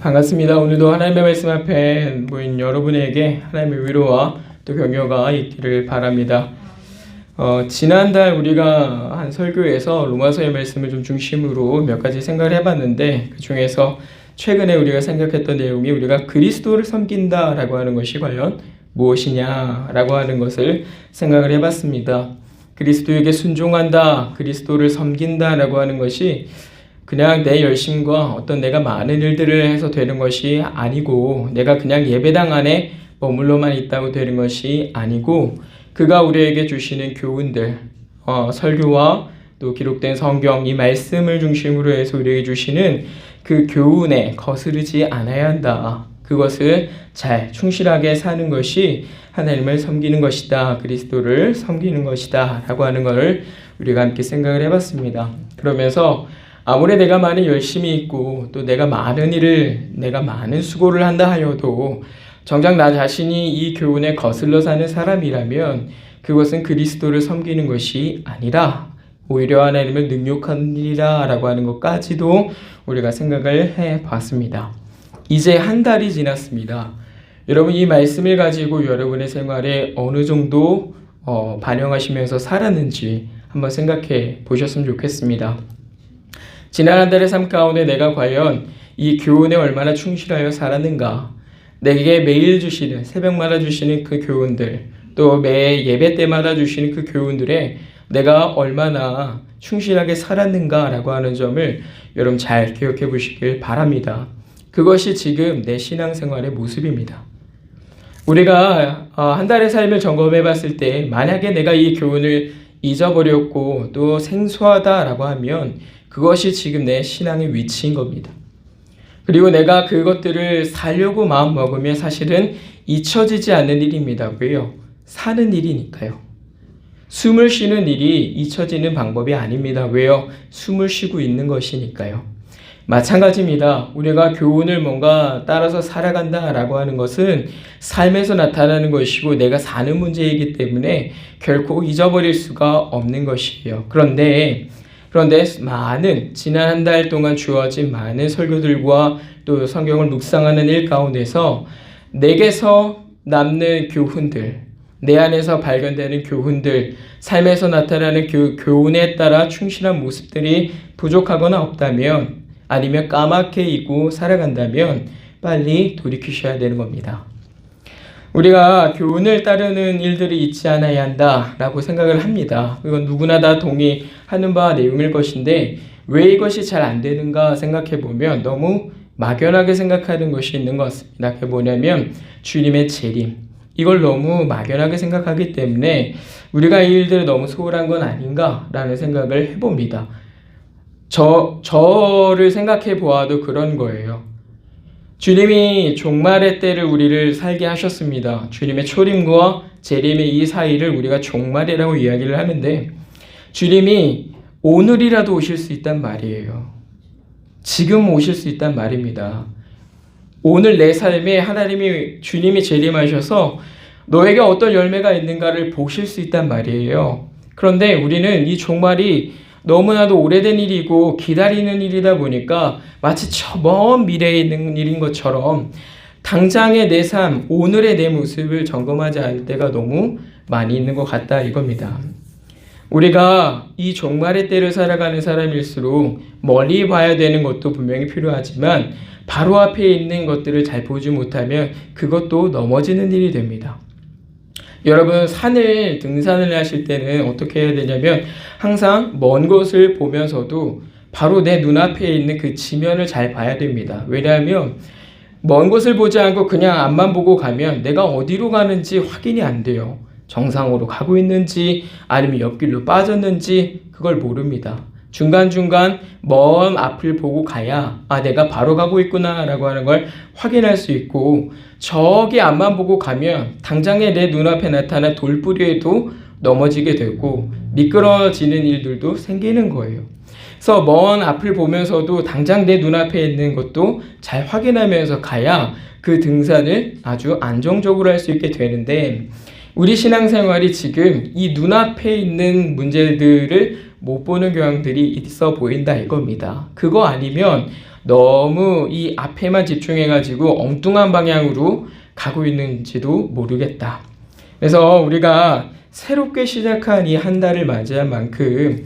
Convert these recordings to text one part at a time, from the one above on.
반갑습니다. 오늘도 하나님의 말씀 앞에 모인 여러분에게 하나님의 위로와 또 격려가 있기를 바랍니다. 지난달 우리가 한 설교에서 로마서의 말씀을 좀 중심으로 몇 가지 생각을 해봤는데, 그 중에서 최근에 우리가 생각했던 내용이 우리가 그리스도를 섬긴다라고 하는 것이 과연 무엇이냐라고 하는 것을 생각을 해봤습니다. 그리스도에게 순종한다, 그리스도를 섬긴다라고 하는 것이 그냥 내 열심과 어떤 내가 많은 일들을 해서 되는 것이 아니고, 내가 그냥 예배당 안에 머물러만 있다고 되는 것이 아니고, 그가 우리에게 주시는 교훈들, 설교와 또 기록된 성경, 이 말씀을 중심으로 해서 우리에게 주시는 그 교훈에 거스르지 않아야 한다. 그것을 잘 충실하게 사는 것이 하나님을 섬기는 것이다, 그리스도를 섬기는 것이다 라고 하는 것을 우리가 함께 생각을 해봤습니다. 그러면서 아무리 내가 많이 열심히 있고 또 내가 많은 수고를 한다 하여도 정작 나 자신이 이 교훈에 거슬러 사는 사람이라면 그것은 그리스도를 섬기는 것이 아니라 오히려 하나님을 능욕하는 일이라 라고 하는 것까지도 우리가 생각을 해봤습니다. 이제 한 달이 지났습니다. 여러분, 이 말씀을 가지고 여러분의 생활에 어느 정도 반영하시면서 살았는지 한번 생각해 보셨으면 좋겠습니다. 지난 한 달의 삶 가운데 내가 과연 이 교훈에 얼마나 충실하여 살았는가, 내게 매일 주시는, 새벽마다 주시는 그 교훈들, 또 매 예배 때마다 주시는 그 교훈들에 내가 얼마나 충실하게 살았는가라고 하는 점을 여러분 잘 기억해 보시길 바랍니다. 그것이 지금 내 신앙생활의 모습입니다. 우리가 한 달의 삶을 점검해 봤을 때 만약에 내가 이 교훈을 잊어버렸고 또 생소하다라고 하면 그것이 지금 내 신앙의 위치인 겁니다. 그리고 내가 그것들을 살려고 마음먹으면 사실은 잊혀지지 않는 일입니다. 왜요? 사는 일이니까요. 숨을 쉬는 일이 잊혀지는 방법이 아닙니다. 왜요? 숨을 쉬고 있는 것이니까요. 마찬가지입니다. 우리가 교훈을 뭔가 따라서 살아간다라고 하는 것은 삶에서 나타나는 것이고 내가 사는 문제이기 때문에 결코 잊어버릴 수가 없는 것이에요. 그런데 지난 한 달 동안 주어진 많은 설교들과 또 성경을 묵상하는 일 가운데서 내게서 남는 교훈들, 내 안에서 발견되는 교훈들, 삶에서 나타나는 교훈에 따라 충실한 모습들이 부족하거나 없다면, 아니면 까맣게 잊고 살아간다면 빨리 돌이키셔야 되는 겁니다. 우리가 교훈을 따르는 일들이 있지 않아야 한다라고 생각을 합니다. 이건 누구나 다 동의하는 바 내용일 것인데, 왜 이것이 잘 안 되는가 생각해 보면 너무 막연하게 생각하는 것이 있는 것 같습니다. 그게 뭐냐면 주님의 재림, 이걸 너무 막연하게 생각하기 때문에 우리가 이 일들을 너무 소홀한 건 아닌가라는 생각을 해봅니다. 저를 생각해 보아도 그런 거예요. 주님이 종말의 때를 우리를 살게 하셨습니다. 주님의 초림과 재림의 이 사이를 우리가 종말이라고 이야기를 하는데, 주님이 오늘이라도 오실 수 있단 말이에요. 지금 오실 수 있단 말입니다. 오늘 내 삶에 주님이 재림하셔서 너에게 어떤 열매가 있는가를 보실 수 있단 말이에요. 그런데 우리는 이 종말이 너무나도 오래된 일이고 기다리는 일이다 보니까 마치 저 먼 미래에 있는 일인 것처럼 당장의 내 삶, 오늘의 내 모습을 점검하지 않을 때가 너무 많이 있는 것 같다 이겁니다. 우리가 이 종말의 때를 살아가는 사람일수록 멀리 봐야 되는 것도 분명히 필요하지만 바로 앞에 있는 것들을 잘 보지 못하면 그것도 넘어지는 일이 됩니다. 여러분, 등산을 하실 때는 어떻게 해야 되냐면 항상 먼 곳을 보면서도 바로 내 눈앞에 있는 그 지면을 잘 봐야 됩니다. 왜냐하면 먼 곳을 보지 않고 그냥 앞만 보고 가면 내가 어디로 가는지 확인이 안 돼요. 정상으로 가고 있는지 아니면 옆길로 빠졌는지 그걸 모릅니다. 중간중간 먼 앞을 보고 가야 내가 바로 가고 있구나 라고 하는 걸 확인할 수 있고, 저기 앞만 보고 가면 당장에 내 눈앞에 나타난 돌부리에도 넘어지게 되고 미끄러지는 일들도 생기는 거예요. 그래서 먼 앞을 보면서도 당장 내 눈앞에 있는 것도 잘 확인하면서 가야 그 등산을 아주 안정적으로 할 수 있게 되는데, 우리 신앙생활이 지금 이 눈앞에 있는 문제들을 못 보는 경향들이 있어 보인다 이겁니다. 그거 아니면 너무 이 앞에만 집중해가지고 엉뚱한 방향으로 가고 있는지도 모르겠다. 그래서 우리가 새롭게 시작한 이 한 달을 맞이한 만큼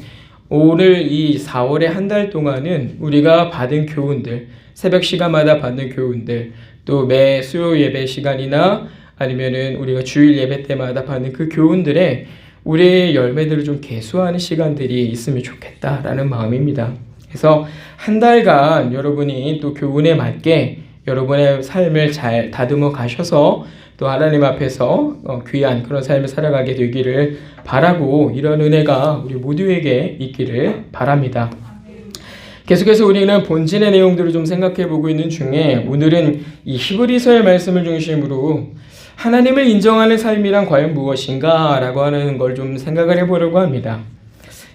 오늘 이 4월의 한 달 동안은 우리가 받은 교훈들, 새벽 시간마다 받는 교훈들, 또 매 수요 예배 시간이나 아니면은 우리가 주일 예배 때마다 받는 그 교훈들에 우리의 열매들을 좀 계수하는 시간들이 있으면 좋겠다라는 마음입니다. 그래서 한 달간 여러분이 또 교훈에 맞게 여러분의 삶을 잘 다듬어 가셔서 또 하나님 앞에서 귀한 그런 삶을 살아가게 되기를 바라고, 이런 은혜가 우리 모두에게 있기를 바랍니다. 계속해서 우리는 본진의 내용들을 좀 생각해 보고 있는 중에 오늘은 이 히브리서의 말씀을 중심으로 하나님을 인정하는 삶이란 과연 무엇인가 라고 하는 걸 좀 생각을 해보려고 합니다.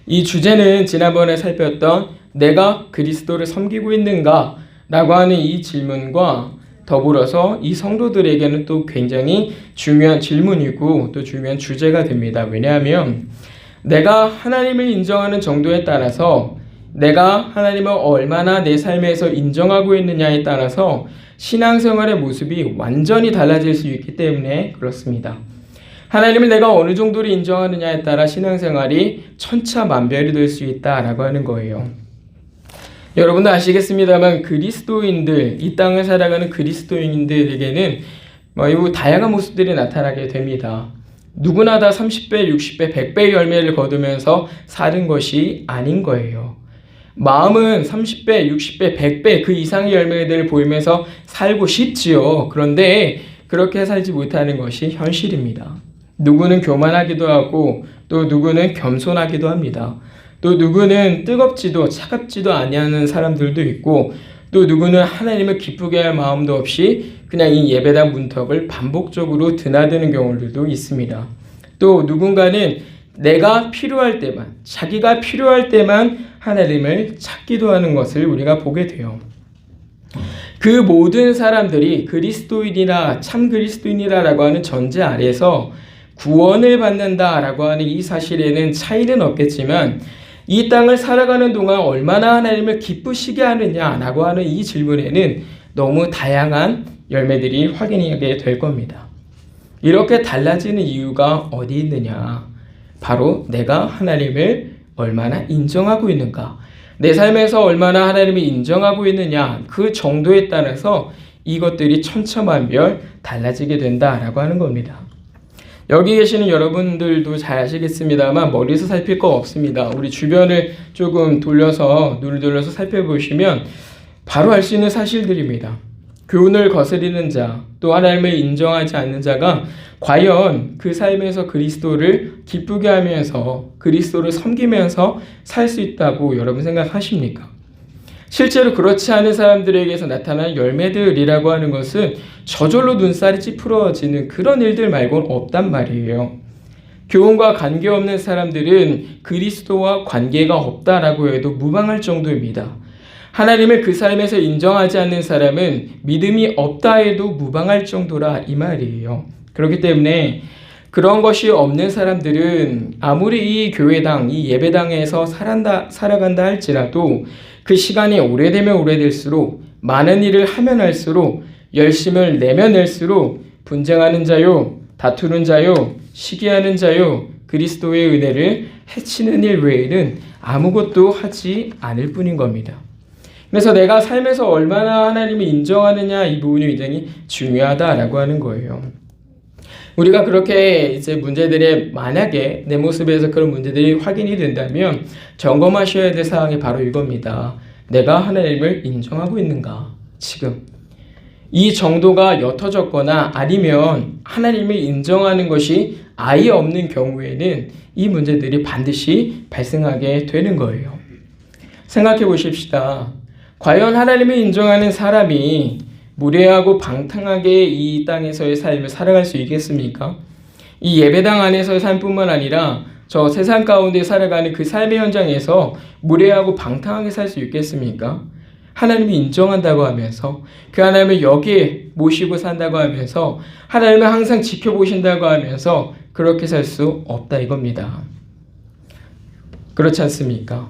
이 주제는 지난번에 살폈던 내가 그리스도를 섬기고 있는가 라고 하는 이 질문과 더불어서 이 성도들에게는 또 굉장히 중요한 질문이고 또 중요한 주제가 됩니다. 왜냐하면 내가 하나님을 인정하는 정도에 따라서, 내가 하나님을 얼마나 내 삶에서 인정하고 있느냐에 따라서 신앙생활의 모습이 완전히 달라질 수 있기 때문에 그렇습니다. 하나님을 내가 어느 정도로 인정하느냐에 따라 신앙생활이 천차만별이 될 수 있다라고 하는 거예요. 여러분도 아시겠습니다만 그리스도인들, 이 땅을 살아가는 그리스도인들에게는 매우 다양한 모습들이 나타나게 됩니다. 누구나 다 30배, 60배, 100배의 열매를 거두면서 사는 것이 아닌 거예요. 마음은 30배, 60배, 100배 그 이상의 열매들을 보이면서 살고 싶지요. 그런데 그렇게 살지 못하는 것이 현실입니다. 누구는 교만하기도 하고 또 누구는 겸손하기도 합니다. 또 누구는 뜨겁지도 차갑지도 아니하는 사람들도 있고, 또 누구는 하나님을 기쁘게 할 마음도 없이 그냥 이 예배당 문턱을 반복적으로 드나드는 경우들도 있습니다. 또 누군가는 내가 필요할 때만, 자기가 필요할 때만 하나님을 찾기도 하는 것을 우리가 보게 돼요. 그 모든 사람들이 그리스도인이라 참 그리스도인이라고 하는 전제 아래서 구원을 받는다라고 하는 이 사실에는 차이는 없겠지만, 이 땅을 살아가는 동안 얼마나 하나님을 기쁘시게 하느냐라고 하는 이 질문에는 너무 다양한 열매들이 확인하게 될 겁니다. 이렇게 달라지는 이유가 어디 있느냐? 바로 내가 하나님을 얼마나 인정하고 있는가, 내 삶에서 얼마나 하나님을 인정하고 있느냐, 그 정도에 따라서 이것들이 천차만별 달라지게 된다라고 하는 겁니다. 여기 계시는 여러분들도 잘 아시겠습니다만 머리에서 살필 거 없습니다. 우리 주변을 조금 눈을 돌려서 살펴보시면 바로 알 수 있는 사실들입니다. 교훈을 거스리는 자, 또 하나님을 인정하지 않는 자가 과연 그 삶에서 그리스도를 기쁘게 하면서 그리스도를 섬기면서 살 수 있다고 여러분 생각하십니까? 실제로 그렇지 않은 사람들에게서 나타나는 열매들이라고 하는 것은 저절로 눈살이 찌푸러지는 그런 일들 말고는 없단 말이에요. 교훈과 관계없는 사람들은 그리스도와 관계가 없다라고 해도 무방할 정도입니다. 하나님을 그 삶에서 인정하지 않는 사람은 믿음이 없다 해도 무방할 정도라 이 말이에요. 그렇기 때문에 그런 것이 없는 사람들은 아무리 이 교회당, 이 예배당에서 살아간다 할지라도 그 시간이 오래되면 오래될수록, 많은 일을 하면 할수록, 열심을 내면 낼수록 분쟁하는 자요, 다투는 자요, 시기하는 자요, 그리스도의 은혜를 해치는 일 외에는 아무것도 하지 않을 뿐인 겁니다. 그래서 내가 삶에서 얼마나 하나님을 인정하느냐, 이 부분이 굉장히 중요하다라고 하는 거예요. 우리가 그렇게 이제 문제들이 만약에 내 모습에서 그런 문제들이 확인이 된다면 점검하셔야 될 사항이 바로 이겁니다. 내가 하나님을 인정하고 있는가? 지금 이 정도가 옅어졌거나 아니면 하나님을 인정하는 것이 아예 없는 경우에는 이 문제들이 반드시 발생하게 되는 거예요. 생각해 보십시다. 과연 하나님을 인정하는 사람이 무례하고 방탕하게 이 땅에서의 삶을 살아갈 수 있겠습니까? 이 예배당 안에서의 삶뿐만 아니라 저 세상 가운데 살아가는 그 삶의 현장에서 무례하고 방탕하게 살 수 있겠습니까? 하나님이 인정한다고 하면서, 그 하나님을 여기에 모시고 산다고 하면서, 하나님을 항상 지켜보신다고 하면서 그렇게 살 수 없다 이겁니다. 그렇지 않습니까?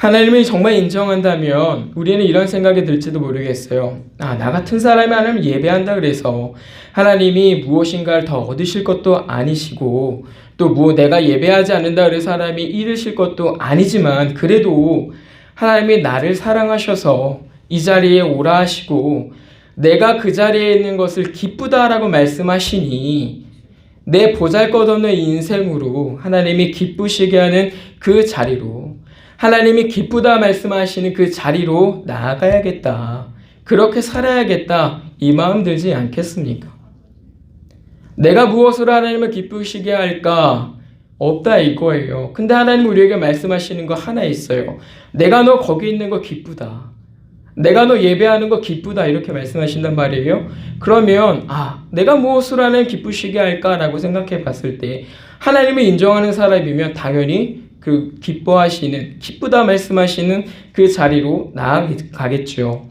하나님을 정말 인정한다면 우리는 이런 생각이 들지도 모르겠어요. 나 같은 사람이 하나님을 예배한다 그래서 하나님이 무엇인가를 더 얻으실 것도 아니시고 또 내가 예배하지 않는다 그래서 하나님이 잃으실 것도 아니지만 그래도 하나님이 나를 사랑하셔서 이 자리에 오라 하시고 내가 그 자리에 있는 것을 기쁘다라고 말씀하시니 내 보잘것없는 인생으로 하나님이 기쁘시게 하는 그 자리로 하나님이 기쁘다 말씀하시는 그 자리로 나아가야겠다. 그렇게 살아야겠다. 이 마음 들지 않겠습니까? 내가 무엇으로 하나님을 기쁘시게 할까? 없다 이거예요. 근데 하나님 우리에게 말씀하시는 거 하나 있어요. 내가 너 거기 있는 거 기쁘다. 내가 너 예배하는 거 기쁘다. 이렇게 말씀하신단 말이에요. 그러면 내가 무엇으로 하나님 기쁘시게 할까라고 생각해 봤을 때 하나님을 인정하는 사람이면 당연히 그 기쁘다 말씀하시는 그 자리로 나아가겠죠.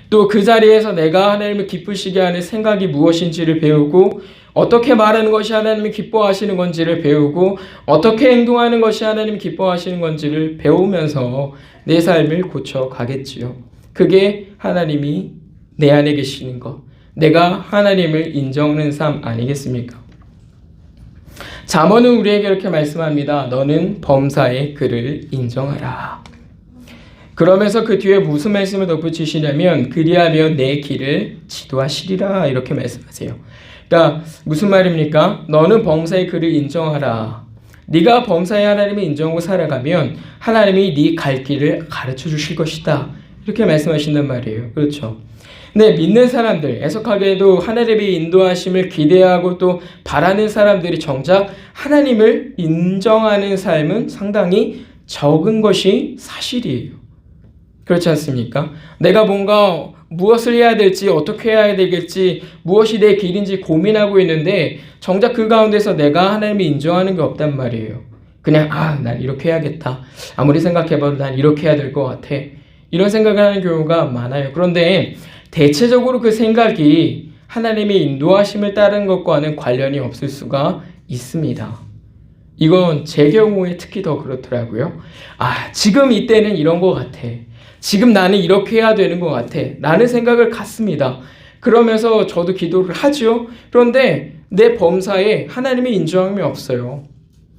또 그 자리에서 내가 하나님을 기쁘시게 하는 생각이 무엇인지를 배우고 어떻게 말하는 것이 하나님이 기뻐하시는 건지를 배우고 어떻게 행동하는 것이 하나님이 기뻐하시는 건지를 배우면서 내 삶을 고쳐가겠지요. 그게 하나님이 내 안에 계시는 것, 내가 하나님을 인정하는 삶 아니겠습니까? 잠언은 우리에게 이렇게 말씀합니다. 너는 범사의 그를 인정하라. 그러면서 그 뒤에 무슨 말씀을 덧붙이시냐면 그리하며 내 길을 지도하시리라 이렇게 말씀하세요. 그러니까 무슨 말입니까? 너는 범사의 그를 인정하라. 네가 범사의 하나님을 인정하고 살아가면 하나님이 네 갈 길을 가르쳐 주실 것이다. 이렇게 말씀하신단 말이에요. 그렇죠? 네, 믿는 사람들, 애석하게도 하나님의 인도하심을 기대하고 또 바라는 사람들이 정작 하나님을 인정하는 삶은 상당히 적은 것이 사실이에요. 그렇지 않습니까? 내가 뭔가 무엇을 해야 될지 어떻게 해야 되겠지 무엇이 내 길인지 고민하고 있는데 정작 그 가운데서 내가 하나님을 인정하는 게 없단 말이에요. 그냥 난 이렇게 해야겠다. 아무리 생각해봐도 난 이렇게 해야 될 것 같아. 이런 생각을 하는 경우가 많아요. 그런데 대체적으로 그 생각이 하나님의 인도하심을 따르는 것과는 관련이 없을 수가 있습니다. 이건 제 경우에 특히 더 그렇더라고요. 지금 이때는 이런 것 같아. 지금 나는 이렇게 해야 되는 것 같아. 라는 생각을 갖습니다. 그러면서 저도 기도를 하죠. 그런데 내 범사에 하나님의 인정함이 없어요.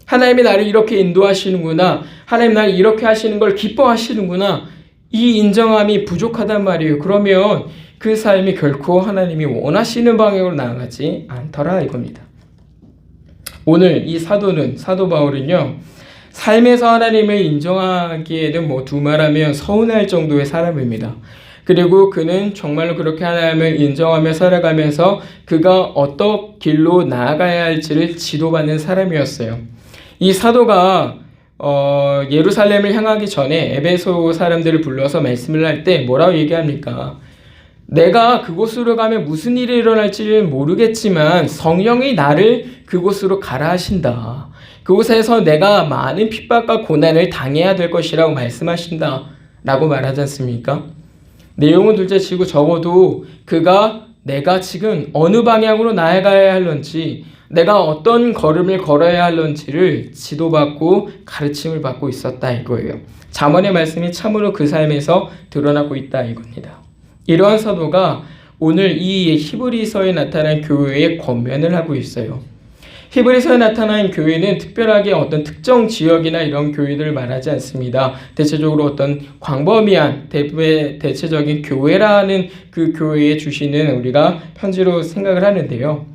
하나님이 나를 이렇게 인도하시는구나. 하나님 나를 이렇게 하시는 걸 기뻐하시는구나. 이 인정함이 부족하단 말이에요. 그러면 그 삶이 결코 하나님이 원하시는 방향으로 나아가지 않더라 이겁니다. 오늘 이 사도 바울은요. 삶에서 하나님을 인정하기에는 두말하면 서운할 정도의 사람입니다. 그리고 그는 정말로 그렇게 하나님을 인정하며 살아가면서 그가 어떤 길로 나아가야 할지를 지도받는 사람이었어요. 이 사도가 예루살렘을 향하기 전에 에베소 사람들을 불러서 말씀을 할 때 뭐라고 얘기합니까? 내가 그곳으로 가면 무슨 일이 일어날지는 모르겠지만 성령이 나를 그곳으로 가라 하신다. 그곳에서 내가 많은 핍박과 고난을 당해야 될 것이라고 말씀하신다 라고 말하지 않습니까? 내용은 둘째치고 적어도 내가 지금 어느 방향으로 나아가야 할런지 내가 어떤 걸음을 걸어야 할런지를 지도받고 가르침을 받고 있었다 이거예요. 잠언의 말씀이 참으로 그 삶에서 드러나고 있다 이겁니다. 이러한 사도가 오늘 이 히브리서에 나타난 교회의 권면을 하고 있어요. 히브리서에 나타난 교회는 특별하게 어떤 특정 지역이나 이런 교회들을 말하지 않습니다. 대체적으로 어떤 광범위한 대체적인 교회라는 그 교회에 주시는 우리가 편지로 생각을 하는데요.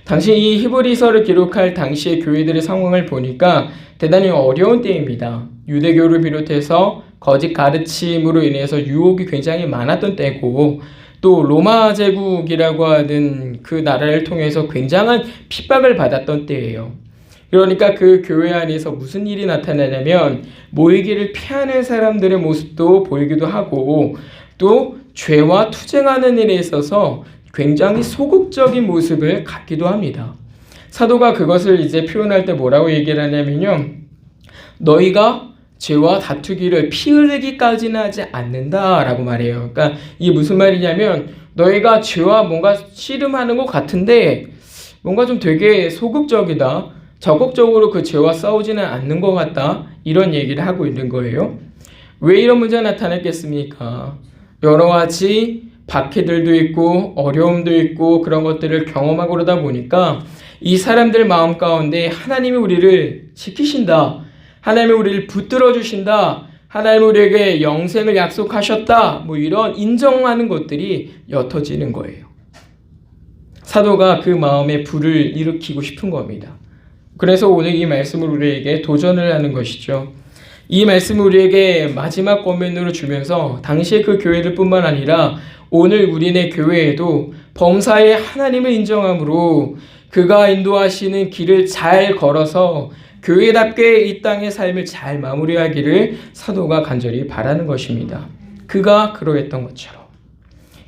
당시 이 히브리서를 기록할 당시의 교회들의 상황을 보니까 대단히 어려운 때입니다. 유대교를 비롯해서 거짓 가르침으로 인해서 유혹이 굉장히 많았던 때고 또 로마 제국이라고 하는 그 나라를 통해서 굉장한 핍박을 받았던 때예요. 그러니까 그 교회 안에서 무슨 일이 나타나냐면 모이기를 피하는 사람들의 모습도 보이기도 하고 또 죄와 투쟁하는 일에 있어서 굉장히 소극적인 모습을 갖기도 합니다. 사도가 그것을 이제 표현할 때 뭐라고 얘기를 하냐면요. 너희가 죄와 다투기를 피 흘리기까지는 하지 않는다라고 말해요. 그러니까 이게 무슨 말이냐면 너희가 죄와 뭔가 씨름하는 것 같은데 뭔가 좀 되게 소극적이다. 적극적으로 그 죄와 싸우지는 않는 것 같다. 이런 얘기를 하고 있는 거예요. 왜 이런 문제가 나타났겠습니까? 여러 가지 박해들도 있고 어려움도 있고 그런 것들을 경험하고 그러다 보니까 이 사람들 마음 가운데 하나님이 우리를 지키신다, 하나님이 우리를 붙들어 주신다, 하나님이 우리에게 영생을 약속하셨다, 뭐 이런 인정하는 것들이 옅어지는 거예요. 사도가 그 마음에 불을 일으키고 싶은 겁니다. 그래서 오늘 이 말씀을 우리에게 도전을 하는 것이죠. 이 말씀을 우리에게 마지막 권면으로 주면서 당시의 그 교회들 뿐만 아니라 오늘 우리네 교회에도 범사에 하나님을 인정함으로 그가 인도하시는 길을 잘 걸어서 교회답게 이 땅의 삶을 잘 마무리하기를 사도가 간절히 바라는 것입니다. 그가 그러했던 것처럼,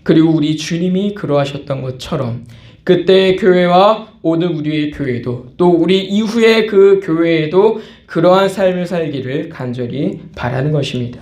그리고 우리 주님이 그러하셨던 것처럼 그때의 교회와 오늘 우리의 교회도, 또 우리 이후의 그 교회에도 그러한 삶을 살기를 간절히 바라는 것입니다.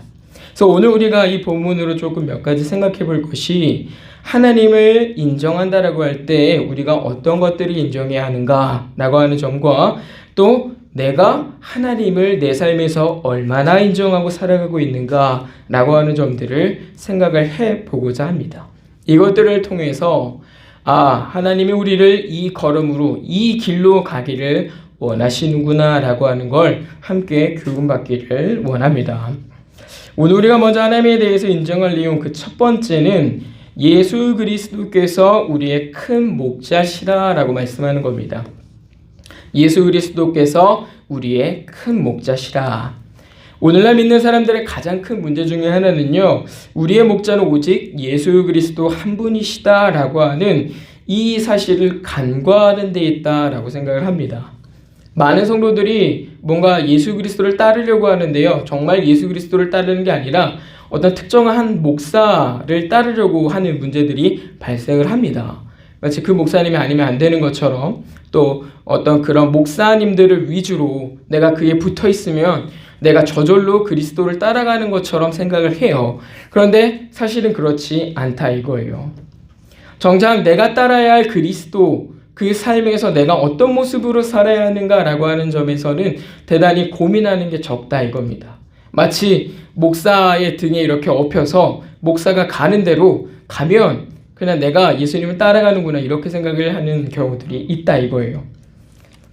그래서 오늘 우리가 이 본문으로 조금 몇 가지 생각해 볼 것이, 하나님을 인정한다라고 할 때 우리가 어떤 것들을 인정해야 하는가라고 하는 점과, 또 내가 하나님을 내 삶에서 얼마나 인정하고 살아가고 있는가라고 하는 점들을 생각을 해보고자 합니다. 이것들을 통해서 하나님이 우리를 이 걸음으로 이 길로 가기를 원하시는구나 라고 하는 걸 함께 교훈받기를 원합니다. 오늘 우리가 먼저 하나님에 대해서 인정할 내용, 그 첫 번째는 예수 그리스도께서 우리의 큰 목자시라 라고 말씀하는 겁니다. 예수 그리스도께서 우리의 큰 목자시라. 오늘날 믿는 사람들의 가장 큰 문제 중에 하나는요, 우리의 목자는 오직 예수 그리스도 한 분이시다 라고 하는 이 사실을 간과하는 데 있다라고 생각을 합니다. 많은 성도들이 뭔가 예수 그리스도를 따르려고 하는데요, 정말 예수 그리스도를 따르는 게 아니라 어떤 특정한 목사를 따르려고 하는 문제들이 발생을 합니다. 마치 그 목사님이 아니면 안 되는 것처럼, 또 어떤 그런 목사님들을 위주로 내가 그에 붙어 있으면 내가 저절로 그리스도를 따라가는 것처럼 생각을 해요. 그런데 사실은 그렇지 않다 이거예요. 정작 내가 따라야 할 그리스도, 그 삶에서 내가 어떤 모습으로 살아야 하는가라고 하는 점에서는 대단히 고민하는 게 적다 이겁니다. 마치 목사의 등에 이렇게 엎여서 목사가 가는 대로 가면 그냥 내가 예수님을 따라가는구나 이렇게 생각을 하는 경우들이 있다 이거예요.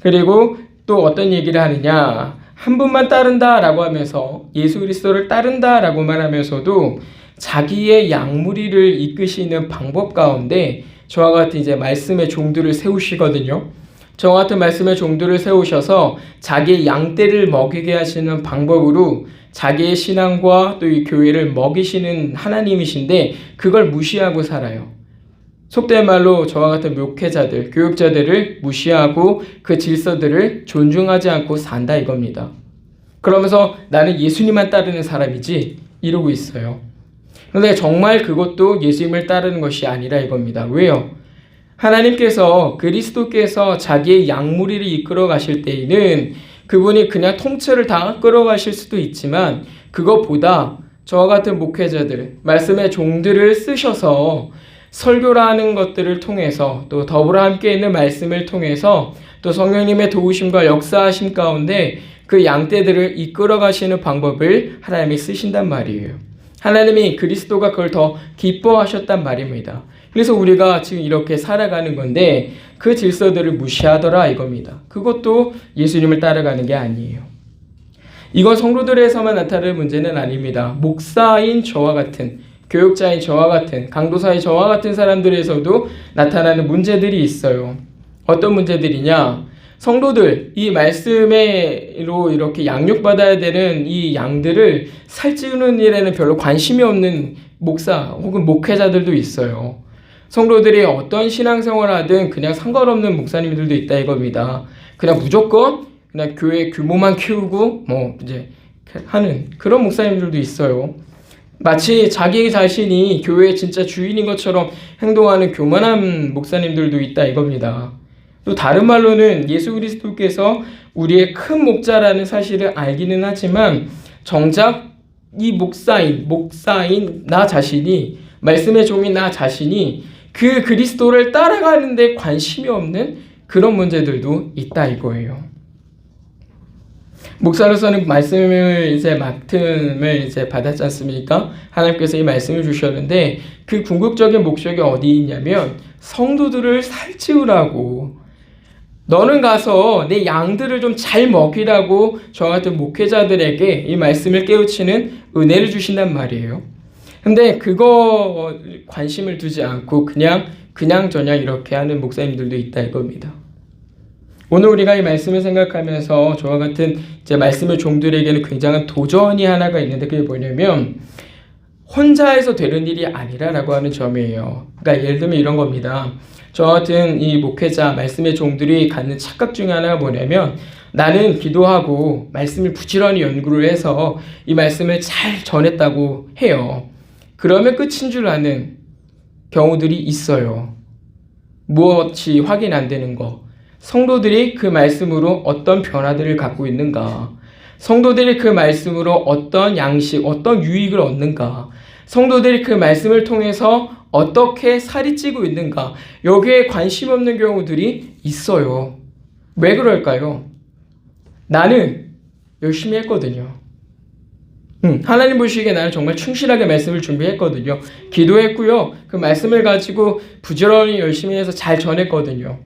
그리고 또 어떤 얘기를 하느냐, 한 분만 따른다 라고 하면서, 예수 그리스도를 따른다 라고 말하면서도 자기의 양무리를 이끄시는 방법 가운데 저와 같은 이제 말씀의 종들을 세우시거든요. 저와 같은 말씀의 종들을 세우셔서 자기의 양떼를 먹이게 하시는 방법으로 자기의 신앙과 또 이 교회를 먹이시는 하나님이신데 그걸 무시하고 살아요. 속된 말로 저와 같은 목회자들, 교육자들을 무시하고 그 질서들을 존중하지 않고 산다 이겁니다. 그러면서 나는 예수님만 따르는 사람이지 이러고 있어요. 그런데 정말 그것도 예수님을 따르는 것이 아니라 이겁니다. 왜요? 하나님께서, 그리스도께서 자기의 양무리를 이끌어 가실 때에는 그분이 그냥 통째를 다 끌어가실 수도 있지만, 그것보다 저와 같은 목회자들, 말씀의 종들을 쓰셔서 설교라는 것들을 통해서, 또 더불어 함께 있는 말씀을 통해서, 또 성령님의 도우심과 역사하심 가운데 그 양떼들을 이끌어 가시는 방법을 하나님이 쓰신단 말이에요. 하나님이, 그리스도가 그걸 더 기뻐하셨단 말입니다. 그래서 우리가 지금 이렇게 살아가는 건데 그 질서들을 무시하더라 이겁니다. 그것도 예수님을 따라가는 게 아니에요. 이건 성도들에서만 나타날 문제는 아닙니다. 목사인 저와 같은, 교육자인 저와 같은, 강도사인 저와 같은 사람들에서도 나타나는 문제들이 있어요. 어떤 문제들이냐? 성도들, 이 말씀으로 이렇게 양육받아야 되는 이 양들을 살찌우는 일에는 별로 관심이 없는 목사 혹은 목회자들도 있어요. 성도들이 어떤 신앙생활을 하든 그냥 상관없는 목사님들도 있다 이겁니다. 그냥 무조건 그냥 교회 규모만 키우고 이제 하는 그런 목사님들도 있어요. 마치 자기 자신이 교회의 진짜 주인인 것처럼 행동하는 교만한 목사님들도 있다 이겁니다. 또 다른 말로는 예수 그리스도께서 우리의 큰 목자라는 사실을 알기는 하지만 정작 이 목사인 나 자신이, 말씀의 종인 나 자신이 그 그리스도를 따라가는 데 관심이 없는 그런 문제들도 있다 이거예요. 목사로서는 말씀을 이제 맡음을 이제 받았지 않습니까? 하나님께서 이 말씀을 주셨는데 그 궁극적인 목적이 어디 있냐면 성도들을 살찌우라고, 너는 가서 내 양들을 좀 잘 먹이라고 저 같은 목회자들에게 이 말씀을 깨우치는 은혜를 주신단 말이에요. 근데 그거 관심을 두지 않고 그냥 이렇게 하는 목사님들도 있다 이겁니다. 오늘 우리가 이 말씀을 생각하면서 저와 같은 이제 말씀의 종들에게는 굉장한 도전이 하나가 있는데 그게 뭐냐면 혼자 해서 되는 일이 아니라라고 하는 점이에요. 그러니까 예를 들면 이런 겁니다. 저 같은 이 목회자, 말씀의 종들이 갖는 착각 중에 하나가 뭐냐면 나는 기도하고 말씀을 부지런히 연구를 해서 이 말씀을 잘 전했다고 해요. 그러면 끝인 줄 아는 경우들이 있어요. 무엇이 확인 안 되는 거. 성도들이 그 말씀으로 어떤 변화들을 갖고 있는가? 성도들이 그 말씀으로 어떤 양식, 어떤 유익을 얻는가? 성도들이 그 말씀을 통해서 어떻게 살이 찌고 있는가? 여기에 관심 없는 경우들이 있어요. 왜 그럴까요? 나는 열심히 했거든요. 하나님 보시기에 나는 정말 충실하게 말씀을 준비했거든요. 기도했고요. 그 말씀을 가지고 부지런히 열심히 해서 잘 전했거든요.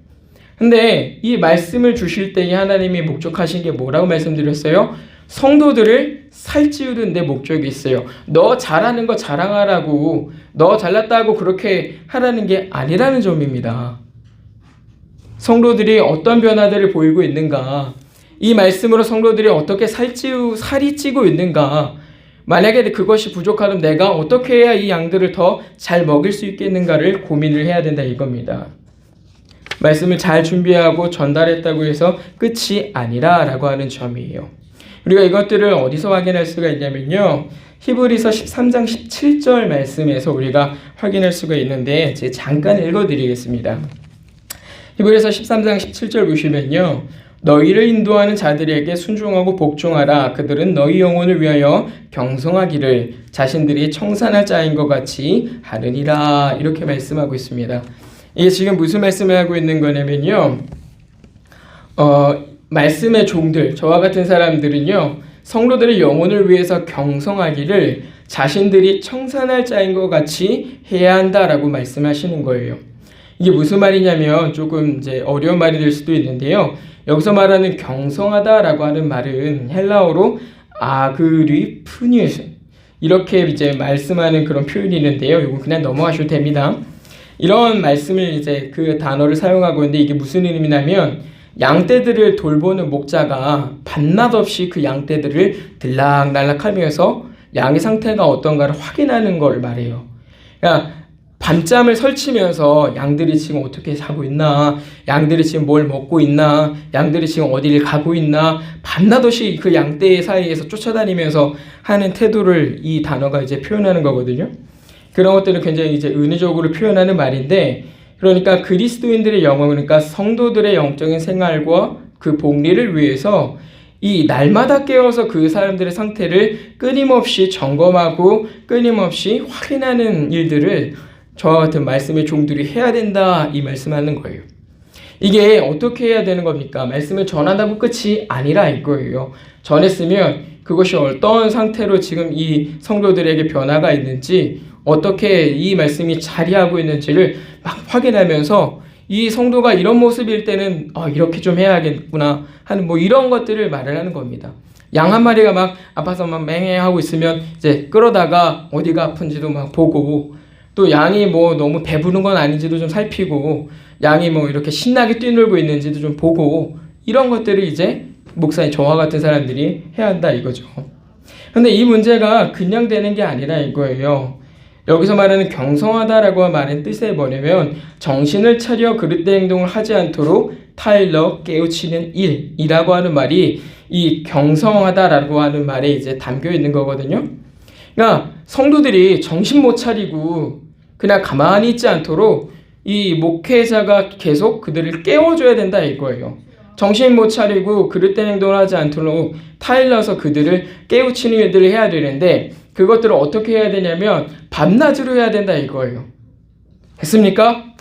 근데 이 말씀을 주실 때에 하나님이 목적하신 게 뭐라고 말씀드렸어요? 성도들을 살찌우는 데 목적이 있어요. 너 잘하는 거 자랑하라고, 너 잘났다고 그렇게 하라는 게 아니라는 점입니다. 성도들이 어떤 변화들을 보이고 있는가, 이 말씀으로 성도들이 어떻게 살이 찌고 있는가, 만약에 그것이 부족하면 내가 어떻게 해야 이 양들을 더 잘 먹일 수 있겠는가를 고민을 해야 된다 이겁니다. 말씀을 잘 준비하고 전달했다고 해서 끝이 아니라라고 하는 점이에요. 우리가 이것들을 어디서 확인할 수가 있냐면요. 히브리서 13장 17절 말씀에서 우리가 확인할 수가 있는데 제가 잠깐 읽어드리겠습니다. 히브리서 13장 17절 보시면요. 너희를 인도하는 자들에게 순종하고 복종하라. 그들은 너희 영혼을 위하여 경성하기를 자신들이 청산할 자인 것 같이 하느니라. 이렇게 말씀하고 있습니다. 이게 지금 무슨 말씀을 하고 있는 거냐면요. 말씀의 종들, 저와 같은 사람들은요. 성도들의 영혼을 위해서 경성하기를 자신들이 청산할 자인 것 같이 해야 한다라고 말씀하시는 거예요. 이게 무슨 말이냐면 조금 이제 어려운 말이 될 수도 있는데요. 여기서 말하는 경성하다라고 하는 말은 헬라어로 아그리프니스 이렇게 이제 말씀하는 그런 표현이 있는데요. 이거 그냥 넘어가셔도 됩니다. 이런 말씀을 이제 그 단어를 사용하고 있는데 이게 무슨 의미냐면 양떼들을 돌보는 목자가 밤낮 없이 그 양떼들을 들락날락하면서 양의 상태가 어떤가를 확인하는 걸 말해요. 그러니까 밤잠을 설치면서 양들이 지금 어떻게 자고 있나, 양들이 지금 뭘 먹고 있나, 양들이 지금 어디를 가고 있나, 밤낮 없이 그 양떼 사이에서 쫓아다니면서 하는 태도를 이 단어가 이제 표현하는 거거든요. 그런 것들을 굉장히 이제 은혜적으로 표현하는 말인데, 그러니까 그리스도인들의 영혼, 그러니까 성도들의 영적인 생활과 그 복리를 위해서 이 날마다 깨어서 그 사람들의 상태를 끊임없이 점검하고 끊임없이 확인하는 일들을 저와 같은 말씀의 종들이 해야 된다 이 말씀하는 거예요. 이게 어떻게 해야 되는 겁니까? 말씀을 전한다고 끝이 아니라 이거예요. 전했으면 그것이 어떤 상태로 지금 이 성도들에게 변화가 있는지, 어떻게 이 말씀이 자리하고 있는지를 막 확인하면서 이 성도가 이런 모습일 때는 이렇게 좀 해야겠구나 하는 뭐 이런 것들을 말을 하는 겁니다. 양 한 마리가 막 아파서 막 맹해하고 있으면 이제 끌어다가 어디가 아픈지도 막 보고, 또 양이 뭐 너무 배부른 건 아닌지도 좀 살피고, 양이 뭐 이렇게 신나게 뛰놀고 있는지도 좀 보고, 이런 것들을 이제 목사님 저와 같은 사람들이 해야 한다 이거죠. 근데 이 문제가 그냥 되는 게 아니라 이거예요. 여기서 말하는 경성하다라고 말하는 뜻이 뭐냐면 정신을 차려 그릇된 행동을 하지 않도록 타일러 깨우치는 일이라고 하는 말이 이 경성하다라고 하는 말에 이제 담겨 있는 거거든요. 그러니까 성도들이 정신 못 차리고 그냥 가만히 있지 않도록 이 목회자가 계속 그들을 깨워줘야 된다 이거예요. 정신 못 차리고 그릇된 행동을 하지 않도록 타일러서 그들을 깨우치는 일들을 해야 되는데, 그것들을 어떻게 해야 되냐면 밤낮으로 해야 된다 이거예요. 했습니까?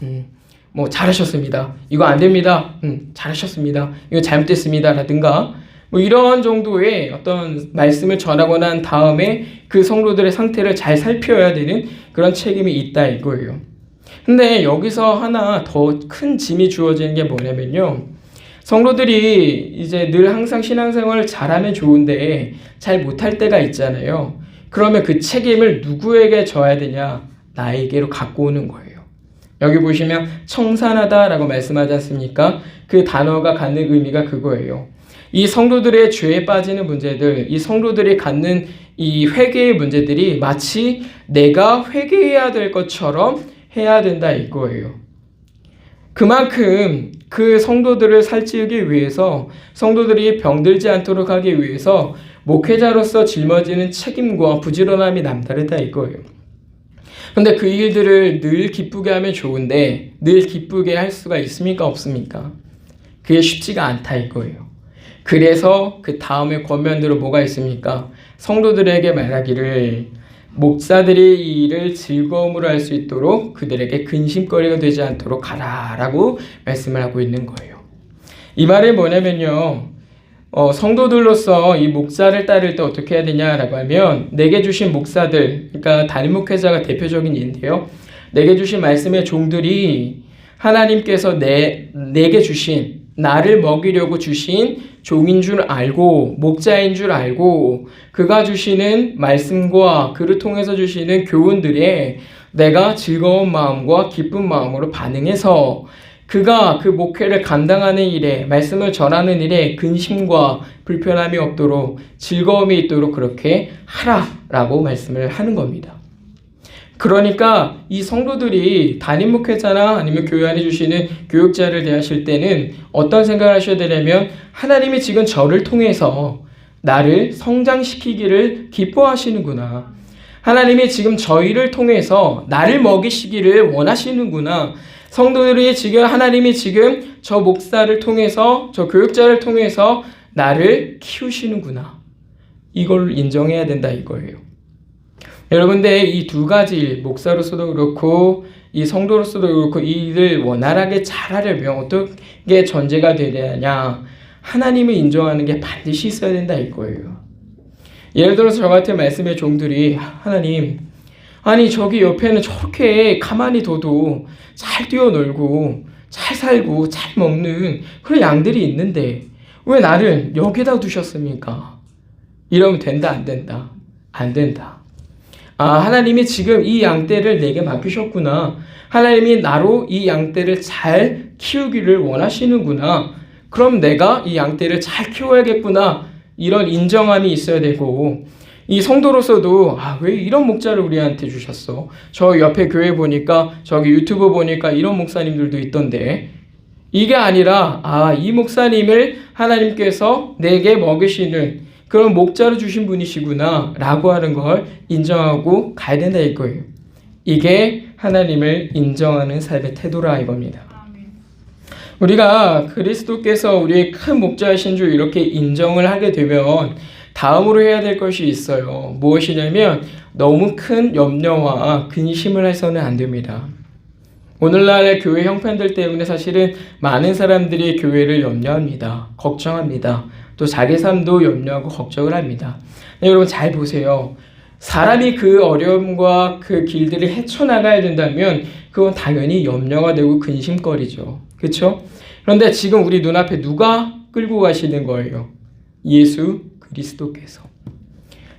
뭐 잘하셨습니다. 이거 안 됩니다. 잘하셨습니다. 이거 잘못됐습니다. 라든가 뭐 이런 정도의 어떤 말씀을 전하고 난 다음에 그 성도들의 상태를 잘 살펴야 되는 그런 책임이 있다 이거예요. 근데 여기서 하나 더 큰 짐이 주어지는 게 뭐냐면요. 성도들이 이제 늘 항상 신앙생활을 잘하면 좋은데 잘 못할 때가 있잖아요. 그러면 그 책임을 누구에게 져야 되냐? 나에게로 갖고 오는 거예요. 여기 보시면 청산하다라고 말씀하지 않습니까? 그 단어가 갖는 의미가 그거예요. 이 성도들의 죄에 빠지는 문제들, 이 성도들이 갖는 이 회개의 문제들이 마치 내가 회개해야 될 것처럼 해야 된다 이거예요. 그만큼 그 성도들을 살찌우기 위해서, 성도들이 병들지 않도록 하기 위해서 목회자로서 짊어지는 책임과 부지런함이 남다르다 이거예요. 근데 그 일들을 늘 기쁘게 하면 좋은데 늘 기쁘게 할 수가 있습니까? 없습니까? 그게 쉽지가 않다 이거예요. 그래서 그 다음에 권면대로 뭐가 있습니까? 성도들에게 말하기를 목사들이 이 일을 즐거움으로 할 수 있도록 그들에게 근심거리가 되지 않도록 하라라고 말씀을 하고 있는 거예요. 이 말은 뭐냐면요. 성도들로서 이 목사를 따를 때 어떻게 해야 되냐라고 하면 내게 주신 목사들, 그러니까 담임 목회자가 대표적인 예인데요. 내게 주신 말씀의 종들이 하나님께서 내게 주신, 나를 먹이려고 주신 종인 줄 알고, 목자인 줄 알고, 그가 주시는 말씀과 그를 통해서 주시는 교훈들에 내가 즐거운 마음과 기쁜 마음으로 반응해서 그가 그 목회를 감당하는 일에, 말씀을 전하는 일에 근심과 불편함이 없도록 즐거움이 있도록 그렇게 하라라고 말씀을 하는 겁니다. 그러니까 이 성도들이 담임 목회자나 아니면 교회 안에 주시는 교육자를 대하실 때는 어떤 생각을 하셔야 되냐면 하나님이 지금 저를 통해서 나를 성장시키기를 기뻐하시는구나. 하나님이 지금 저희를 통해서 나를 먹이시기를 원하시는구나. 성도들이 지금 하나님이 지금 저 목사를 통해서 저 교육자를 통해서 나를 키우시는구나. 이걸 인정해야 된다 이거예요. 여러분들 이 두 가지 일, 목사로서도 그렇고 이 성도로서도 그렇고 이 일을 원활하게 잘하려면 어떻게 전제가 되느냐? 하나님을 인정하는 게 반드시 있어야 된다 이거예요. 예를 들어서 저 같은 말씀의 종들이 하나님, 아니 저기 옆에는 저렇게 가만히 둬도 잘 뛰어놀고 잘 살고 잘 먹는 그런 양들이 있는데 왜 나를 여기다 두셨습니까? 이러면 된다 안 된다? 안 된다. 하나님이 지금 이 양떼를 내게 맡기셨구나. 하나님이 나로 이 양떼를 잘 키우기를 원하시는구나. 그럼 내가 이 양떼를 잘 키워야겠구나. 이런 인정함이 있어야 되고 이 성도로서도 왜 이런 목자를 우리한테 주셨어? 저 옆에 교회 보니까 저기 유튜브 보니까 이런 목사님들도 있던데 이게 아니라 이 목사님을 하나님께서 내게 먹이시는 그런 목자로 주신 분이시구나 라고 하는 걸 인정하고 가야 된다 이거예요. 이게 하나님을 인정하는 삶의 태도라 이겁니다. 우리가 그리스도께서 우리의 큰 목자이신 줄 이렇게 인정을 하게 되면 다음으로 해야 될 것이 있어요. 무엇이냐면 너무 큰 염려와 근심을 해서는 안 됩니다. 오늘날의 교회 형편들 때문에 사실은 많은 사람들이 교회를 염려합니다. 걱정합니다. 또 자기 삶도 염려하고 걱정을 합니다. 여러분 잘 보세요. 사람이 그 어려움과 그 길들을 헤쳐나가야 된다면 그건 당연히 염려가 되고 근심거리죠. 그렇죠? 그런데 지금 우리 눈앞에 누가 끌고 가시는 거예요? 예수 그리스도께서.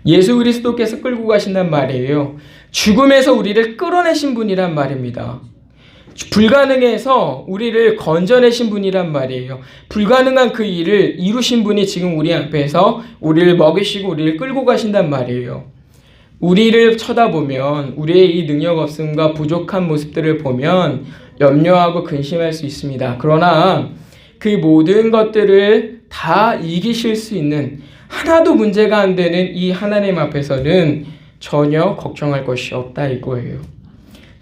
예수 그리스도께서 끌고 가신단 말이에요. 죽음에서 우리를 끌어내신 분이란 말입니다. 불가능해서 우리를 건져내신 분이란 말이에요. 불가능한 그 일을 이루신 분이 지금 우리 앞에서 우리를 먹이시고 우리를 끌고 가신단 말이에요. 우리를 쳐다보면 우리의 이 능력 없음과 부족한 모습들을 보면 염려하고 근심할 수 있습니다. 그러나 그 모든 것들을 다 이기실 수 있는 하나도 문제가 안 되는 이 하나님 앞에서는 전혀 걱정할 것이 없다 이거예요.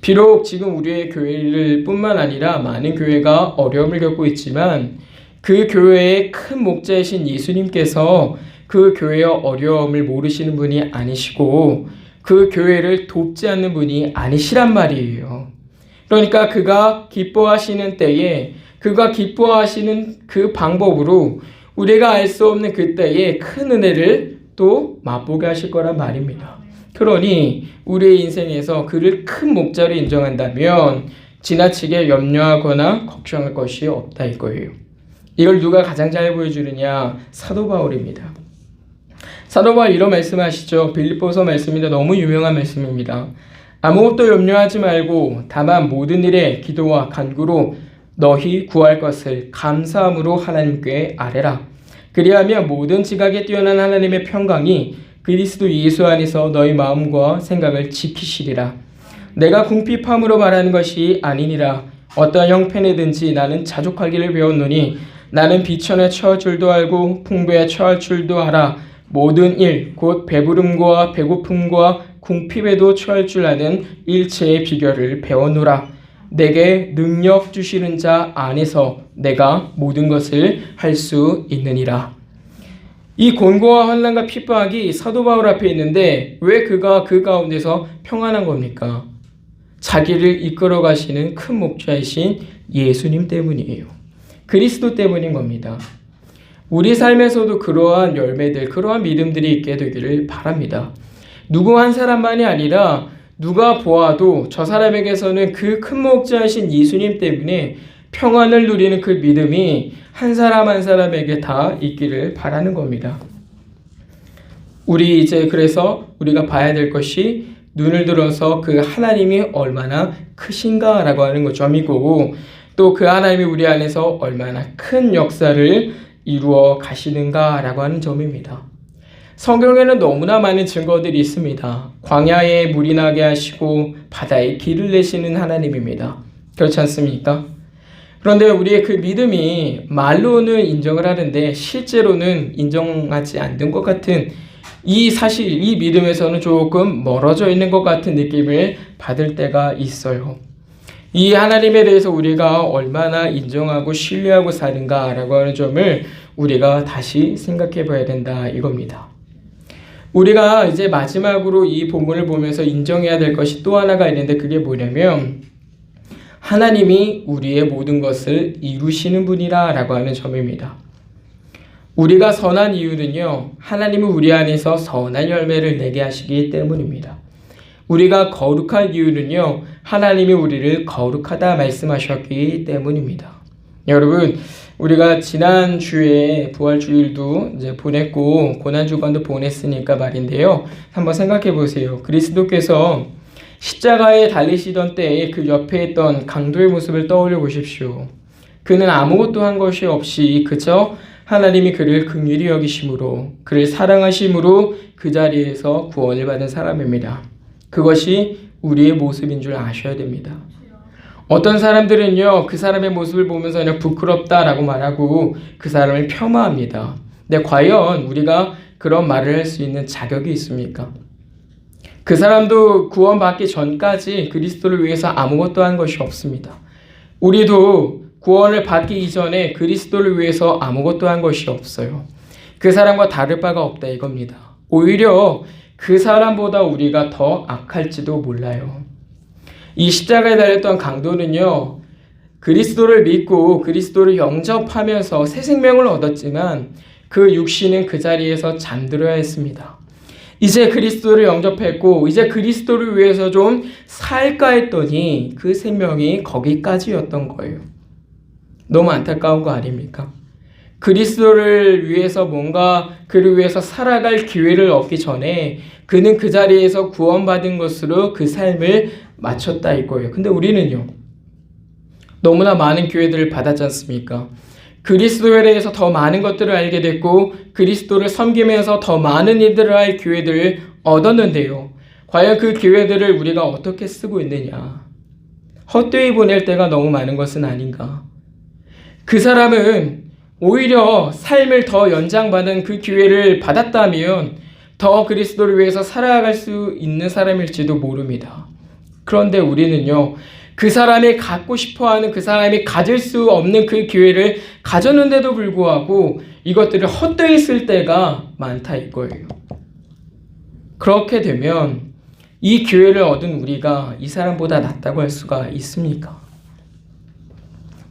비록 지금 우리의 교회를 뿐만 아니라 많은 교회가 어려움을 겪고 있지만 그 교회의 큰 목자이신 예수님께서 그 교회의 어려움을 모르시는 분이 아니시고 그 교회를 돕지 않는 분이 아니시란 말이에요. 그러니까 그가 기뻐하시는 때에 그가 기뻐하시는 그 방법으로 우리가 알 수 없는 그때의 큰 은혜를 또 맛보게 하실 거란 말입니다. 그러니 우리의 인생에서 그를 큰 목자로 인정한다면 지나치게 염려하거나 걱정할 것이 없다 이거예요. 이걸 누가 가장 잘 보여주느냐? 사도 바울입니다. 사도 바울 이런 말씀하시죠. 빌립보서 말씀인데 너무 유명한 말씀입니다. 아무것도 염려하지 말고 다만 모든 일에 기도와 간구로 너희 구할 것을 감사함으로 하나님께 아뢰라. 그리하면 모든 지각에 뛰어난 하나님의 평강이 그리스도 예수 안에서 너희 마음과 생각을 지키시리라. 내가 궁핍함으로 말하는 것이 아니니라. 어떠한 형편이든지 나는 자족하기를 배웠노니 나는 비천에 처할 줄도 알고 풍부에 처할 줄도 알아. 모든 일 곧 배부름과 배고픔과 궁핍에도 처할 줄 아는 일체의 비결을 배웠노라. 내게 능력 주시는 자 안에서 내가 모든 것을 할 수 있느니라. 이 곤고와 환난과 핍박이 사도 바울 앞에 있는데 왜 그가 그 가운데서 평안한 겁니까? 자기를 이끌어 가시는 큰 목자이신 예수님 때문이에요. 그리스도 때문인 겁니다. 우리 삶에서도 그러한 열매들, 그러한 믿음들이 있게 되기를 바랍니다. 누구 한 사람만이 아니라 누가 보아도 저 사람에게서는 그 큰 목자이신 예수님 때문에 평안을 누리는 그 믿음이 한 사람 한 사람에게 다 있기를 바라는 겁니다. 그래서 우리가 봐야 될 것이 눈을 들어서 그 하나님이 얼마나 크신가라고 하는 점이고 또 그 하나님이 우리 안에서 얼마나 큰 역사를 이루어 가시는가라고 하는 점입니다. 성경에는 너무나 많은 증거들이 있습니다. 광야에 물이 나게 하시고 바다에 길을 내시는 하나님입니다. 그렇지 않습니까? 그런데 우리의 그 믿음이 말로는 인정을 하는데 실제로는 인정하지 않는 것 같은 이 믿음에서는 조금 멀어져 있는 것 같은 느낌을 받을 때가 있어요. 이 하나님에 대해서 우리가 얼마나 인정하고 신뢰하고 사는가라고 하는 점을 우리가 다시 생각해 봐야 된다 이겁니다. 우리가 이제 마지막으로 이 본문을 보면서 인정해야 될 것이 또 하나가 있는데 그게 뭐냐면 하나님이 우리의 모든 것을 이루시는 분이라 라고 하는 점입니다. 우리가 선한 이유는요, 하나님은 우리 안에서 선한 열매를 내게 하시기 때문입니다. 우리가 거룩한 이유는요, 하나님이 우리를 거룩하다 말씀하셨기 때문입니다. 여러분, 우리가 지난주에 부활주일도 이제 보냈고 고난주간도 보냈으니까 말인데요. 한번 생각해 보세요. 그리스도께서 십자가에 달리시던 때에 그 옆에 있던 강도의 모습을 떠올려 보십시오. 그는 아무것도 한 것이 없이 그저 하나님이 그를 긍휼히 여기심으로 그를 사랑하심으로 그 자리에서 구원을 받은 사람입니다. 그것이 우리의 모습인 줄 아셔야 됩니다. 어떤 사람들은요, 그 사람의 모습을 보면서 그냥 부끄럽다라고 말하고 그 사람을 폄하합니다. 근데 과연 우리가 그런 말을 할 수 있는 자격이 있습니까? 그 사람도 구원받기 전까지 그리스도를 위해서 아무것도 한 것이 없습니다. 우리도 구원을 받기 이전에 그리스도를 위해서 아무것도 한 것이 없어요. 그 사람과 다를 바가 없다 이겁니다. 오히려 그 사람보다 우리가 더 악할지도 몰라요. 이 십자가에 달렸던 강도는요, 그리스도를 믿고 그리스도를 영접하면서 새 생명을 얻었지만 그 육신은 그 자리에서 잠들어야 했습니다. 이제 그리스도를 영접했고 이제 그리스도를 위해서 좀 살까 했더니 그 생명이 거기까지였던 거예요. 너무 안타까운 거 아닙니까? 그리스도를 위해서 뭔가 그를 위해서 살아갈 기회를 얻기 전에 그는 그 자리에서 구원받은 것으로 그 삶을 마쳤다 이거예요. 근데 우리는요, 너무나 많은 기회들을 받았지 않습니까? 그리스도에 대해서 더 많은 것들을 알게 됐고 그리스도를 섬기면서 더 많은 일들을 할 기회들을 얻었는데요. 과연 그 기회들을 우리가 어떻게 쓰고 있느냐? 헛되이 보낼 때가 너무 많은 것은 아닌가? 그 사람은 오히려 삶을 더 연장받은 그 기회를 받았다면 더 그리스도를 위해서 살아갈 수 있는 사람일지도 모릅니다. 그런데 우리는요, 그 사람이 갖고 싶어하는 그 사람이 가질 수 없는 그 기회를 가졌는데도 불구하고 이것들을 헛되이 쓸 때가 많다 이거예요. 그렇게 되면 이 기회를 얻은 우리가 이 사람보다 낫다고 할 수가 있습니까?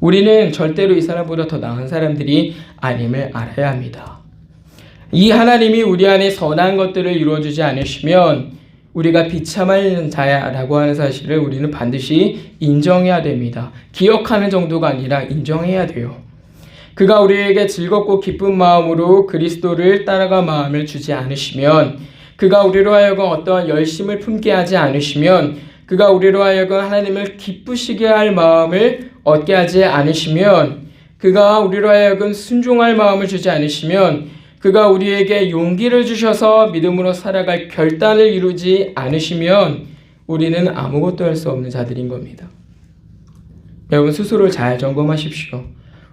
우리는 절대로 이 사람보다 더 나은 사람들이 아님을 알아야 합니다. 이 하나님이 우리 안에 선한 것들을 이루어주지 않으시면 우리가 비참한 자야라고 하는 사실을 우리는 반드시 인정해야 됩니다. 기억하는 정도가 아니라 인정해야 돼요. 그가 우리에게 즐겁고 기쁜 마음으로 그리스도를 따라가 마음을 주지 않으시면, 그가 우리로 하여금 어떠한 열심을 품게 하지 않으시면, 그가 우리로 하여금 하나님을 기쁘시게 할 마음을 얻게 하지 않으시면, 그가 우리로 하여금 순종할 마음을 주지 않으시면, 그가 우리에게 용기를 주셔서 믿음으로 살아갈 결단을 이루지 않으시면 우리는 아무것도 할 수 없는 자들인 겁니다. 여러분 스스로를 잘 점검하십시오.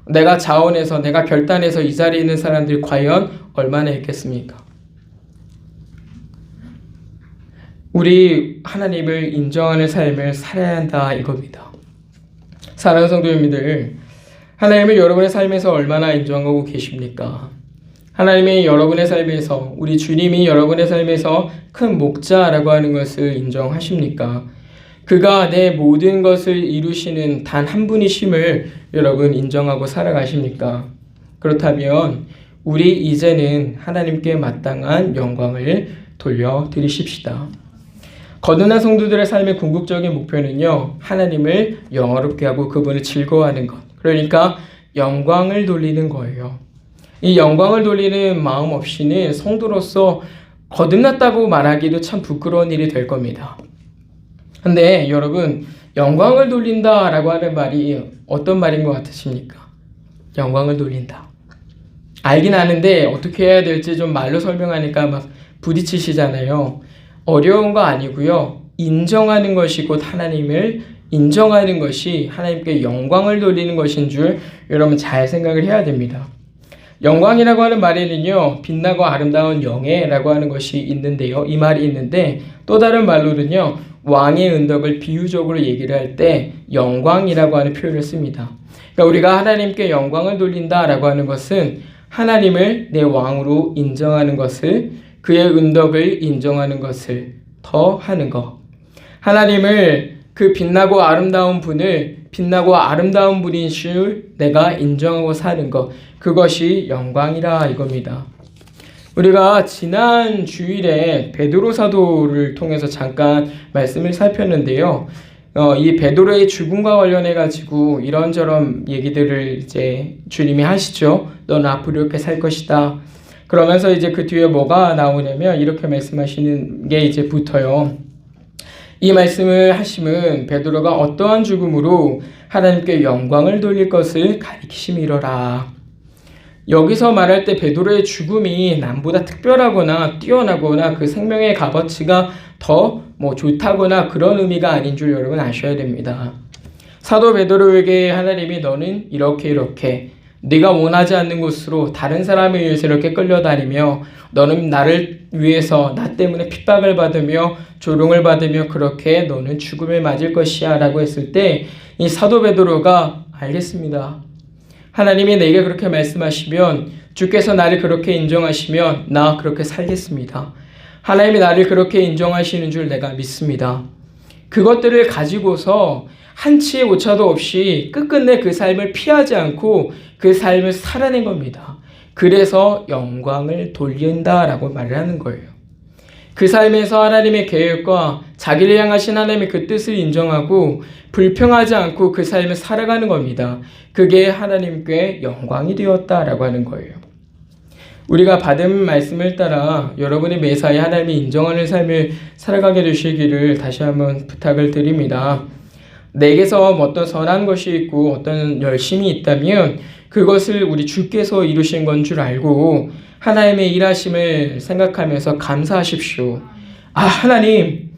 내가 자원해서 내가 결단해서 이 자리에 있는 사람들이 과연 얼마나 있겠습니까? 우리 하나님을 인정하는 삶을 살아야 한다 이겁니다. 사랑하는 성도님들, 하나님을 여러분의 삶에서 얼마나 인정하고 계십니까? 하나님이 여러분의 삶에서, 우리 주님이 여러분의 삶에서 큰 목자라고 하는 것을 인정하십니까? 그가 내 모든 것을 이루시는 단 한 분이심을 여러분 인정하고 살아가십니까? 그렇다면 우리 이제는 하나님께 마땅한 영광을 돌려드리십시다. 거듭난 성도들의 삶의 궁극적인 목표는요, 하나님을 영화롭게 하고 그분을 즐거워하는 것, 그러니까 영광을 돌리는 거예요. 이 영광을 돌리는 마음 없이는 성도로서 거듭났다고 말하기도 참 부끄러운 일이 될 겁니다. 근데 여러분, 영광을 돌린다라고 하는 말이 어떤 말인 것 같으십니까? 영광을 돌린다. 알긴 아는데 어떻게 해야 될지 좀 말로 설명하니까 막 부딪히시잖아요. 어려운 거 아니고요. 인정하는 것이 곧 하나님을 인정하는 것이 하나님께 영광을 돌리는 것인 줄 여러분 잘 생각을 해야 됩니다. 영광이라고 하는 말에는요, 빛나고 아름다운 영예라고 하는 것이 있는데요. 이 말이 있는데 또 다른 말로는요, 왕의 은덕을 비유적으로 얘기를 할 때 영광이라고 하는 표현을 씁니다. 그러니까 우리가 하나님께 영광을 돌린다라고 하는 것은 하나님을 내 왕으로 인정하는 것을, 그의 은덕을 인정하는 것을 더 하는 것. 하나님을 그 빛나고 아름다운 분을 빛나고 아름다운 분인 줄 내가 인정하고 사는 것, 그것이 영광이라 이겁니다. 우리가 지난 주일에 베드로 사도를 통해서 잠깐 말씀을 살폈는데요. 이 베드로의 죽음과 관련해 가지고 이런저런 얘기들을 이제 주님이 하시죠. 너는 앞으로 이렇게 살 것이다. 그러면서 이제 그 뒤에 뭐가 나오냐면 이렇게 말씀하시는 게 이제 붙어요. 이 말씀을 하심은 베드로가 어떠한 죽음으로 하나님께 영광을 돌릴 것을 가리키심이로라. 여기서 말할 때 베드로의 죽음이 남보다 특별하거나 뛰어나거나 그 생명의 값어치가 더 좋다거나 그런 의미가 아닌 줄 여러분 아셔야 됩니다. 사도 베드로에게 하나님이 너는 이렇게 네가 원하지 않는 곳으로 다른 사람에 의해서 이렇게 끌려다니며 너는 나를 위해서 나 때문에 핍박을 받으며 조롱을 받으며 그렇게 너는 죽음을 맞을 것이야 라고 했을 때 이 사도 베드로가 알겠습니다. 하나님이 내게 그렇게 말씀하시면, 주께서 나를 그렇게 인정하시면 나 그렇게 살겠습니다. 하나님이 나를 그렇게 인정하시는 줄 내가 믿습니다. 그것들을 가지고서 한치의 오차도 없이 끝끝내 그 삶을 피하지 않고 그 삶을 살아낸 겁니다. 그래서 영광을 돌린다라고 말을 하는 거예요. 그 삶에서 하나님의 계획과 자기를 향하신 하나님의 그 뜻을 인정하고 불평하지 않고 그 삶을 살아가는 겁니다. 그게 하나님께 영광이 되었다라고 하는 거예요. 우리가 받은 말씀을 따라 여러분의 매사에 하나님이 인정하는 삶을 살아가게 되시기를 다시 한번 부탁을 드립니다. 내게서 어떤 선한 것이 있고 어떤 열심이 있다면 그것을 우리 주께서 이루신 건 줄 알고 하나님의 일하심을 생각하면서 감사하십시오. 아, 하나님,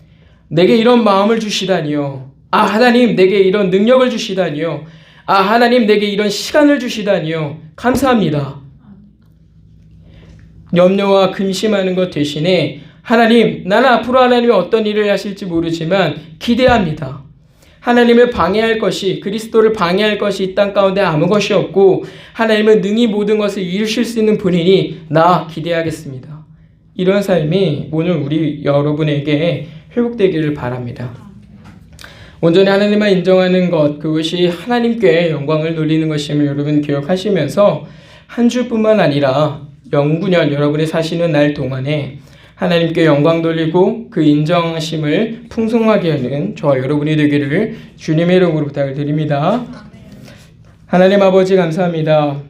내게 이런 마음을 주시다니요. 아, 하나님, 내게 이런 능력을 주시다니요. 아, 하나님, 내게 이런 시간을 주시다니요. 감사합니다. 염려와 근심하는 것 대신에 하나님, 나는 앞으로 하나님이 어떤 일을 하실지 모르지만 기대합니다. 하나님을 방해할 것이, 그리스도를 방해할 것이 이 땅 가운데 아무 것이 없고 하나님은 능히 모든 것을 이루실 수 있는 분이니 나 기대하겠습니다. 이런 삶이 오늘 우리 여러분에게 회복되기를 바랍니다. 온전히 하나님만 인정하는 것, 그것이 하나님께 영광을 돌리는 것임을 여러분 기억하시면서 한 주뿐만 아니라 영구년 여러분이 사시는 날 동안에 하나님께 영광 돌리고 그 인정하심을 풍성하게 하는 저와 여러분이 되기를 주님의 이름으로 부탁을 드립니다. 하나님 아버지 감사합니다.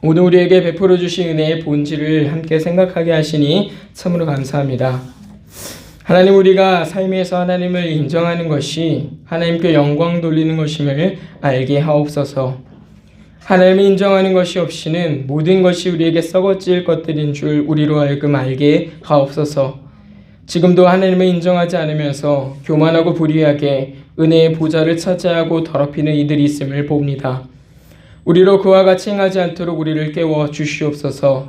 오늘 우리에게 베풀어 주신 은혜의 본질을 함께 생각하게 하시니 참으로 감사합니다. 하나님, 우리가 삶에서 하나님을 인정하는 것이 하나님께 영광 돌리는 것임을 알게 하옵소서. 하나님을 인정하는 것이 없이는 모든 것이 우리에게 썩어질 것들인 줄 우리로 하여금 알게 하옵소서. 지금도 하나님을 인정하지 않으면서 교만하고 불의하게 은혜의 보좌를 차지하고 더럽히는 이들이 있음을 봅니다. 우리로 그와 같이 행하지 않도록 우리를 깨워 주시옵소서.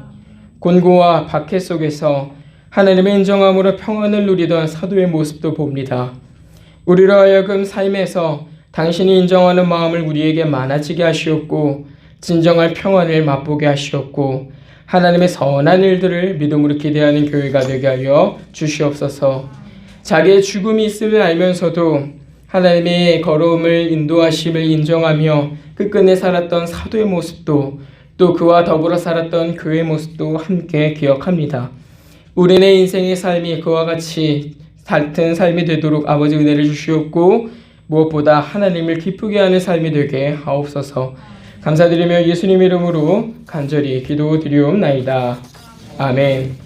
곤고와 박해 속에서 하나님의 인정함으로 평안을 누리던 사도의 모습도 봅니다. 우리로 하여금 삶에서 당신이 인정하는 마음을 우리에게 많아지게 하시옵고 진정한 평안을 맛보게 하시옵고 하나님의 선한 일들을 믿음으로 기대하는 교회가 되게 하여 주시옵소서. 자기의 죽음이 있음을 알면서도 하나님의 걸어옴을 인도하심을 인정하며 끝끝내 살았던 사도의 모습도 또 그와 더불어 살았던 교회의 모습도 함께 기억합니다. 우리의 인생의 삶이 그와 같이 같은 삶이 되도록 아버지 은혜를 주시옵고 무엇보다 하나님을 기쁘게 하는 삶이 되게 하옵소서. 감사드리며 예수님 이름으로 간절히 기도드리옵나이다. 아멘.